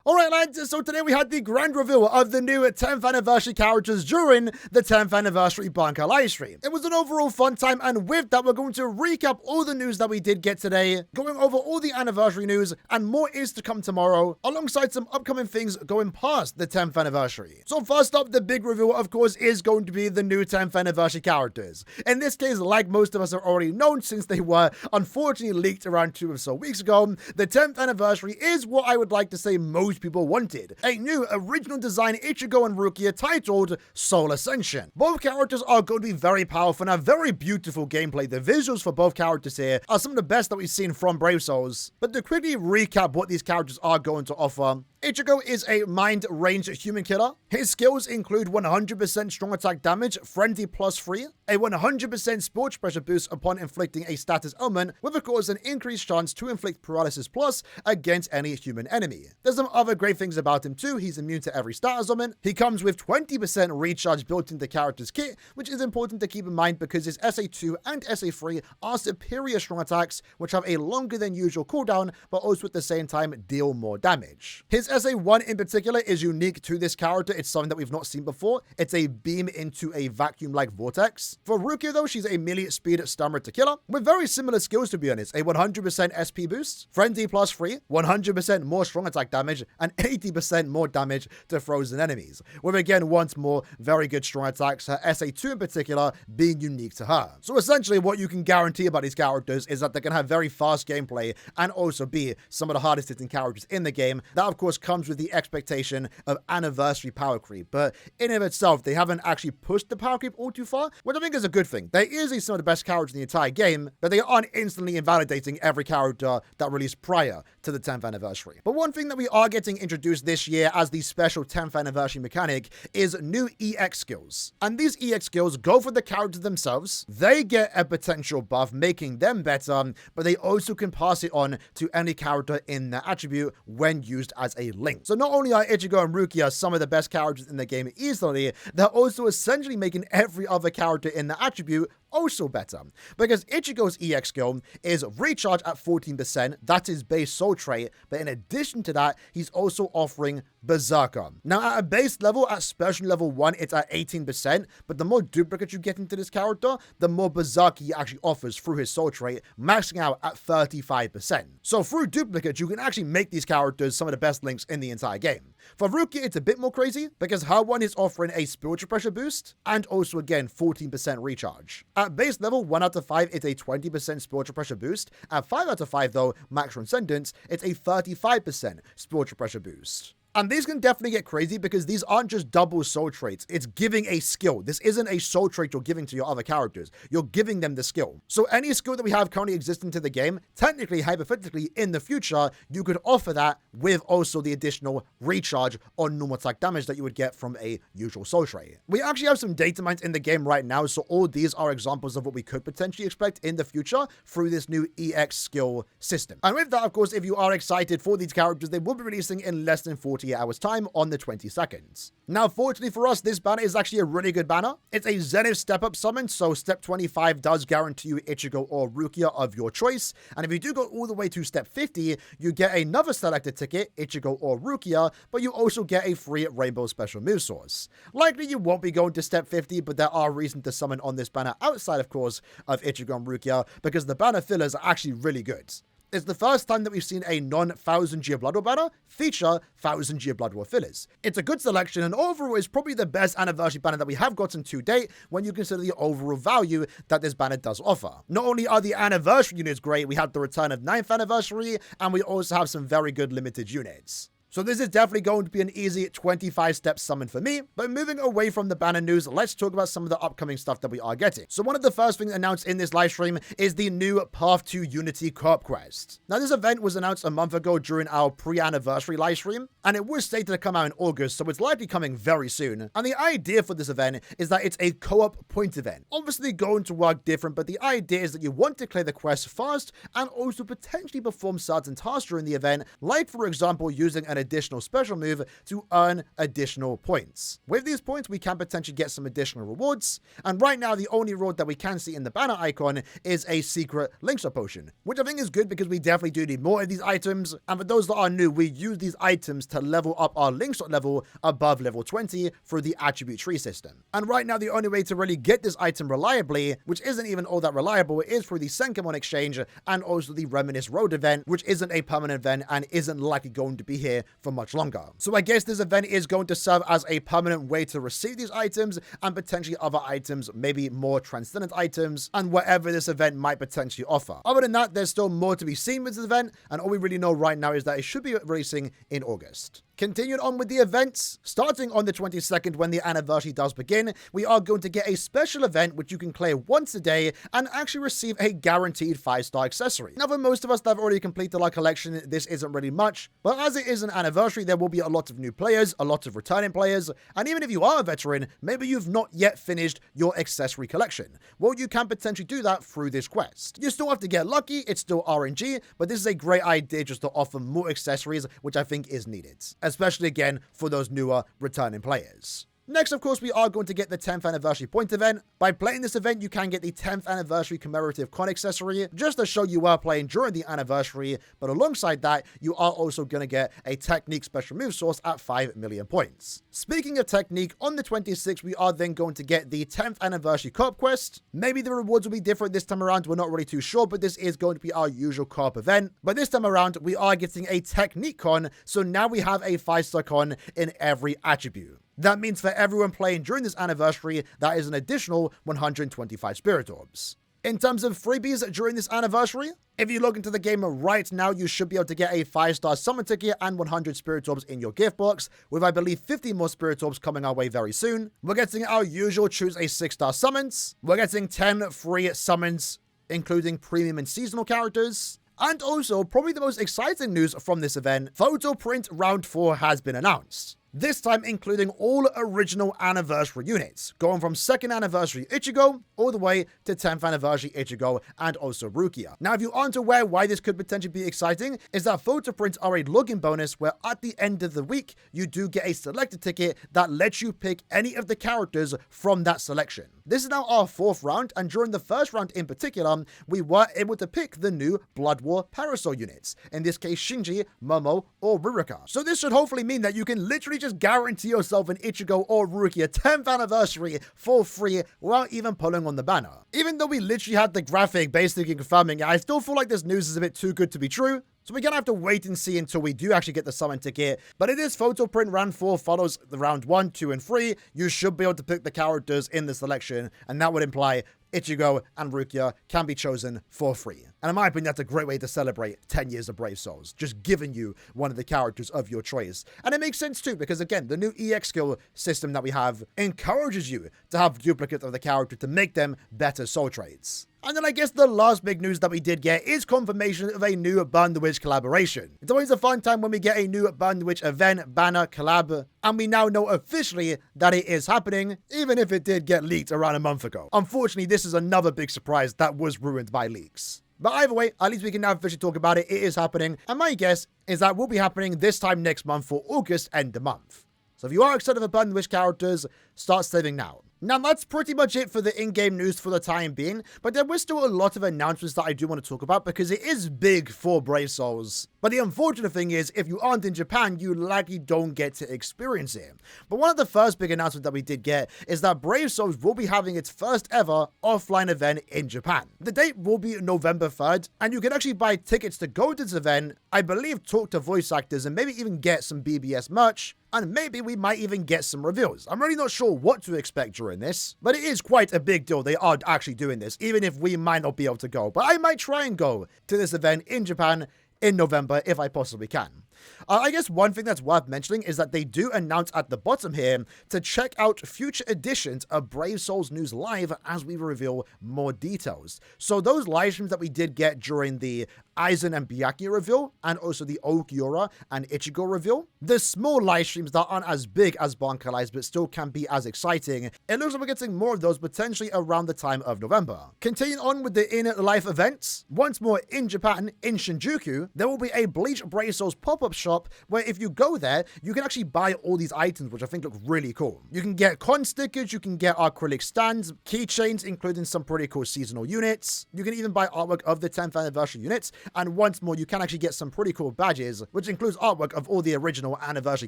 Alright lads, so today we had the grand reveal of the new 10th anniversary characters during the 10th anniversary BANKAI livestream. It was an overall fun time, and with that we're going to recap all the news that we did get today, going over all the anniversary news, and more is to come tomorrow, alongside some upcoming things going past the 10th anniversary. So first up, the big reveal of course is going to be the new 10th anniversary characters. In this case, like most of us have already known since they were unfortunately leaked around 2 or so weeks ago, the 10th anniversary is what I would like to say most people wanted. A new original design Ichigo and Rukia titled Soul Ascension. Both characters are going to be very powerful and have very beautiful gameplay. The visuals for both characters here are some of the best that we've seen from Brave Souls. But to quickly recap what these characters are going to offer, Ichigo is a mind-ranged human killer. His skills include 100% strong attack damage, frenzy +3, a 100% scorch pressure boost upon inflicting a status ailment, with of course an increased chance to inflict paralysis plus against any human enemy. There's some other great things about him too. He's immune to every status ailment. He comes with 20% recharge built into the character's kit, which is important to keep in mind because his SA2 and SA3 are superior strong attacks, which have a longer than usual cooldown, but also at the same time deal more damage. His SA1 in particular is unique to this character. It's something that we've not seen before. It's a beam into a vacuum-like vortex. For Rukia though, she's a melee speed stammer to killer, with very similar skills to be honest. A 100% SP boost, frenzy +3, 100% more strong attack damage, and 80% more damage to frozen enemies. With again, once more, very good strong attacks, her SA2 in particular being unique to her. So essentially what you can guarantee about these characters is that they can have very fast gameplay and also be some of the hardest hitting characters in the game. That of course comes with the expectation of anniversary power creep, but in and of itself they haven't actually pushed the power creep all too far, which I think is a good thing. They're easily some of the best characters in the entire game, but they aren't instantly invalidating every character that released prior to the 10th anniversary. But one thing that we are getting introduced this year as the special 10th anniversary mechanic is new EX skills. And these EX skills go for the characters themselves. They get a potential buff, making them better, but they also can pass it on to any character in their attribute when used as a link. So not only are Ichigo and Rukia some of the best characters in the game easily, they're also essentially making every other character in the attribute also better, because Ichigo's EX skill is recharge at 14%, that's his base soul trait, but in addition to that, he's also offering Berserker. Now at a base level, at special level 1, it's at 18%, but the more duplicates you get into this character, the more Berserker he actually offers through his soul trait, maxing out at 35%. So through duplicates, you can actually make these characters some of the best links in the entire game. For Rukia, it's a bit more crazy, because her one is offering a spiritual pressure boost, and also again, 14% recharge. At base level 1 out of 5, it's a 20% spiritual pressure boost. At 5 out of 5 though, max transcendence, it's a 35% spiritual pressure boost. And these can definitely get crazy because these aren't just double soul traits. It's giving a skill. This isn't a soul trait you're giving to your other characters. You're giving them the skill. So any skill that we have currently existing to the game, technically, hypothetically, in the future, you could offer that with also the additional recharge on normal attack damage that you would get from a usual soul trait. We actually have some data mines in the game right now, so all these are examples of what we could potentially expect in the future through this new EX skill system. And with that, of course, if you are excited for these characters, they will be releasing in less than 48 hours time on the 22nd. Now, fortunately for us, this banner is actually a really good banner. It's a Zenith step-up summon, so step 25 does guarantee you Ichigo or Rukia of your choice. And if you do go all the way to step 50, you get another selected ticket, Ichigo or Rukia, but you also get a free Rainbow Special Move Source. Likely you won't be going to step 50, but there are reasons to summon on this banner outside, of course, of Ichigo and Rukia, because the banner fillers are actually really good. It's the first time that we've seen a non-1000 Year Blood War banner feature 1000 Year Blood War fillers. It's a good selection, and overall is probably the best anniversary banner that we have gotten to date when you consider the overall value that this banner does offer. Not only are the anniversary units great, we have the return of 9th anniversary, and we also have some very good limited units. So this is definitely going to be an easy 25-step summon for me, but moving away from the banner news, let's talk about some of the upcoming stuff that we are getting. So one of the first things announced in this live stream is the new Path to Unity co-op quest. Now this event was announced a month ago during our pre-anniversary live stream, and it was stated to come out in August, so it's likely coming very soon. And the idea for this event is that it's a co-op point event. Obviously going to work different, but the idea is that you want to clear the quest fast and also potentially perform certain tasks during the event, like for example using an additional special move to earn additional points. With these points, we can potentially get some additional rewards, and right now the only reward that we can see in the banner icon is a secret Linkshot potion, which I think is good because we definitely do need more of these items, and for those that are new, we use these items to level up our Linkshot level above level 20 through the attribute tree system. And right now the only way to really get this item reliably, which isn't even all that reliable, is through the Senkamon exchange and also the Reminisce Road event, which isn't a permanent event and isn't likely going to be here for much longer. So I guess this event is going to serve as a permanent way to receive these items and potentially other items, maybe more transcendent items, and whatever this event might potentially offer. Other than that, there's still more to be seen with this event, and all we really know right now is that it should be releasing in August. Continuing on with the events, starting on the 22nd when the anniversary does begin, we are going to get a special event which you can clear once a day and actually receive a guaranteed 5-star accessory. Now for most of us that have already completed our collection, this isn't really much, but as it is an anniversary, there will be a lot of new players, a lot of returning players, and even if you are a veteran, maybe you've not yet finished your accessory collection. Well, you can potentially do that through this quest. You still have to get lucky, it's still RNG, but this is a great idea just to offer more accessories, which I think is needed, especially again for those newer returning players. Next, of course, we are going to get the 10th anniversary point event. By playing this event, you can get the 10th anniversary commemorative con accessory, just to show you were playing during the anniversary, but alongside that, you are also going to get a technique special move source at 5 million points. Speaking of technique, on the 26th, we are then going to get the 10th anniversary co-op quest. Maybe the rewards will be different this time around, we're not really too sure, but this is going to be our usual co-op event. But this time around, we are getting a technique con, so now we have a 5-star con in every attribute. That means for everyone playing during this anniversary, that is an additional 125 Spirit Orbs. In terms of freebies during this anniversary, if you log into the game right now, you should be able to get a 5-star summon ticket and 100 Spirit Orbs in your gift box, with I believe 50 more Spirit Orbs coming our way very soon. We're getting our usual choose a 6-star summons. We're getting 10 free summons, including premium and seasonal characters. And also, probably the most exciting news from this event, Photoprint Round 4 has been announced. This time including all original anniversary units, going from 2nd anniversary Ichigo all the way to 10th anniversary Ichigo and also Rukia. Now, if you aren't aware why this could potentially be exciting, is that Photoprints are a login bonus where at the end of the week, you do get a selected ticket that lets you pick any of the characters from that selection. This is now our 4th round, and during the 1st round in particular, we were able to pick the new Blood War Parasol units, in this case Shinji, Momo, or Ruruka. So this should hopefully mean that you can literally just guarantee yourself an Ichigo or Rukia 10th anniversary for free without even pulling on the banner. Even though we literally had the graphic basically confirming it, I still feel like this news is a bit too good to be true. So we're going to have to wait and see until we do actually get the summon ticket. But it is Photoprint Round 4 follows the round 1, 2, and 3. You should be able to pick the characters in the selection, and that would imply Ichigo and Rukia can be chosen for free. And in my opinion, that's a great way to celebrate 10 years of Brave Souls, just giving you one of the characters of your choice. And it makes sense too, because again, the new EX skill system that we have encourages you to have duplicates of the character to make them better soul traits. And then I guess the last big news that we did get is confirmation of a new Bund collaboration. It's always a fun time when we get a new Bund event, banner, collab, and we now know officially that it is happening, even if it did get leaked around a month ago. Unfortunately, this is another big surprise that was ruined by leaks. But either way, at least we can now officially talk about it. It is happening, and my guess is that will be happening this time next month for August end of month. So if you are excited for Bund characters, start saving now. Now, that's pretty much it for the in-game news for the time being, but there was still a lot of announcements that I do want to talk about because it is big for Brave Souls. But the unfortunate thing is, if you aren't in Japan, you likely don't get to experience it. But one of the first big announcements that we did get is that Brave Souls will be having its first ever offline event in Japan. The date will be November 3rd, and you can actually buy tickets to go to this event, I believe talk to voice actors, and maybe even get some BBS merch. And maybe we might even get some reveals. I'm really not sure what to expect during this, but it is quite a big deal they are actually doing this, even if we might not be able to go. But I might try and go to this event in Japan in November if I possibly can. I guess one thing that's worth mentioning is that they do announce at the bottom here to check out future editions of Brave Souls News Live as we reveal more details. So those live streams that we did get during the Aizen and Byakuya reveal, and also the Okiura and Ichigo reveal, the small live streams that aren't as big as BANKAI but still can be as exciting, it looks like we're getting more of those potentially around the time of November. Continuing on with the in-life events, once more in Japan, in Shinjuku, there will be a Bleach Brave Souls pop-up pop-up shop where if you go there, you can actually buy all these items, which I think look really cool. You can get con stickers, you can get acrylic stands, keychains, including some pretty cool seasonal units. You can even buy artwork of the 10th anniversary units, and once more, you can actually get some pretty cool badges, which includes artwork of all the original anniversary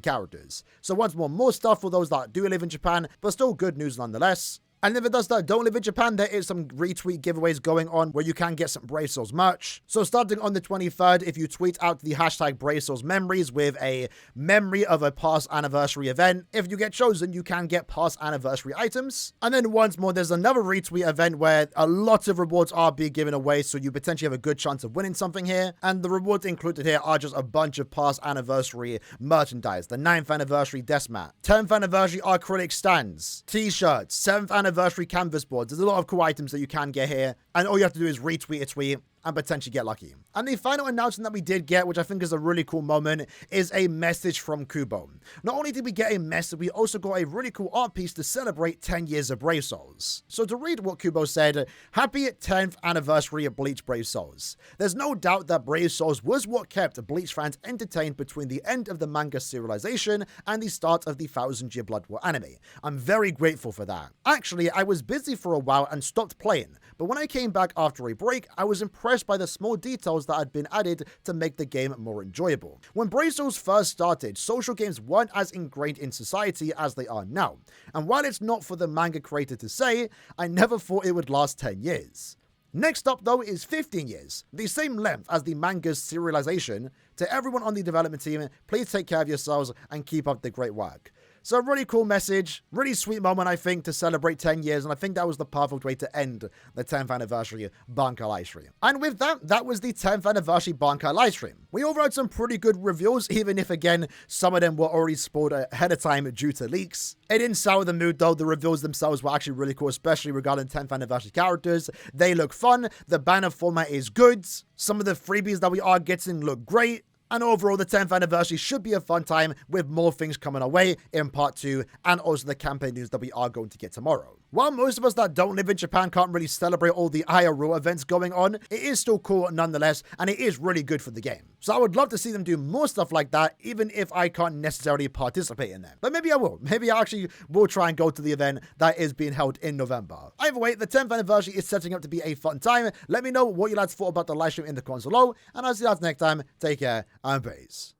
characters. So once more stuff for those that do live in Japan, but still good news nonetheless. And if it does that don't live in Japan, there is some retweet giveaways going on where you can get some Brave Souls merch. So starting on the 23rd, if you tweet out the hashtag Brave Souls Memories with a memory of a past anniversary event, if you get chosen, you can get past anniversary items. And then once more, there's another retweet event where a lot of rewards are being given away, so you potentially have a good chance of winning something here. And the rewards included here are just a bunch of past anniversary merchandise. The 9th anniversary desk mat, 10th anniversary acrylic stands, t-shirts, 7th anniversary canvas boards. There's a lot of cool items that you can get here, and all you have to do is retweet a tweet and potentially get lucky. And the final announcement that we did get, which I think is a really cool moment, is a message from Kubo. Not only did we get a message, we also got a really cool art piece to celebrate 10 years of Brave Souls. So to read what Kubo said, happy 10th anniversary of Bleach Brave Souls. There's no doubt that Brave Souls was what kept Bleach fans entertained between the end of the manga serialization and the start of the 1000-year Blood War anime. I'm very grateful for that. Actually, I was busy for a while and stopped playing, but when I came back after a break, I was impressed by the small details that had been added to make the game more enjoyable. When Brave Souls first started, social games weren't as ingrained in society as they are now, and while it's not for the manga creator to say, I never thought it would last 10 years. Next up though is 15 years, the same length as the manga's serialization. To everyone on the development team, please take care of yourselves and keep up the great work. So a really cool message, really sweet moment, I think, to celebrate 10 years, and I think that was the perfect way to end the 10th anniversary BANKAI livestream. And with that, that was the 10th anniversary BANKAI livestream. We overall had some pretty good reveals, even if, again, some of them were already spoiled ahead of time due to leaks. It didn't sour the mood, though. The reveals themselves were actually really cool, especially regarding 10th anniversary characters. They look fun, the banner format is good, some of the freebies that we are getting look great. And overall, the 10th anniversary should be a fun time with more things coming our way in part 2 and also the campaign news that we are going to get tomorrow. While most of us that don't live in Japan can't really celebrate all the IRL events going on, it is still cool nonetheless, and it is really good for the game. So I would love to see them do more stuff like that, even if I can't necessarily participate in them. But maybe I will. Maybe I actually will try and go to the event that is being held in November. Either way, the 10th anniversary is setting up to be a fun time. Let me know what you lads thought about the live stream in the comments below, and I'll see you guys next time. Take care and peace.